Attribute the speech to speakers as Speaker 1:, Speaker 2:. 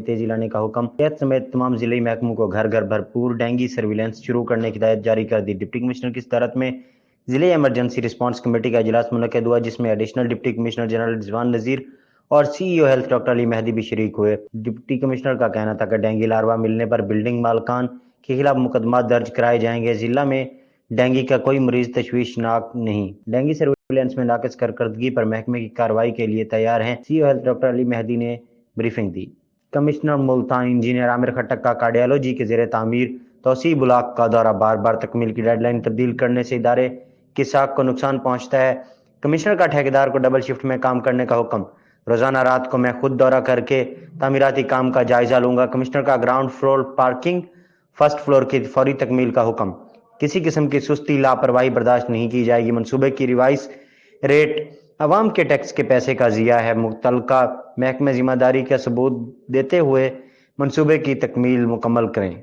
Speaker 1: تیزی لانے کا حکم۔ صحت سمیت تمام ضلعی محکموں کو گھر گھر بھرپور ڈینگی سرویلنس شروع کرنے کی ہدایت جاری کر دی۔ ڈپٹی کمشنر کی صدارت میں ضلعی ایمرجنسی رسپانس کمیٹی کا اجلاس منعقد ہوا، جس میں ایڈیشنل ڈپٹی کمشنر جنرل رضوان نذیر اور سی ای او ہیلتھ ڈاکٹر علی مہدی بھی شریک ہوئے۔ ڈپٹی کمشنر کا کہنا تھا کہ ڈینگی لاروا ملنے پر بلڈنگ مالکان کے خلاف مقدمات درج کرائے جائیں گے۔ ضلع میں ڈینگی کا کوئی مریض تشویشناک نہیں۔ ڈینگی سرویلنس میں ناقص کارکردگی پر محکمے کی کارروائی کے لیے تیار ہیں۔ سی ای او ہیلتھ ڈاکٹر علی مہدی نے بریفنگ دی۔ کمشنر ملتان انجینئر عامر خٹک کا کارڈیالوجی کے زیر تعمیر توسیع بلاک کا دورہ۔ بار بار تکمیل کی ڈیڈ لائن تبدیل کرنے سے ادارے کی ساکھ کو نقصان پہنچتا ہے۔ کمشنر کا ٹھیکیدار کو ڈبل شفٹ میں کام کرنے کا حکم۔ روزانہ رات کو میں خود دورہ کر کے تعمیراتی کام کا جائزہ لوں گا۔ کمشنر کا ground floor parking first floor کی فوری تکمیل کا حکم۔ کسی قسم کی سستی لاپرواہی برداشت نہیں کی جائے گی۔ منصوبے کی ریوائز ریٹ عوام کے ٹیکس کے پیسے کا ضیاع ہے۔ متعلقہ محکمے ذمہ داری کا ثبوت دیتے ہوئے منصوبے کی تکمیل مکمل کریں۔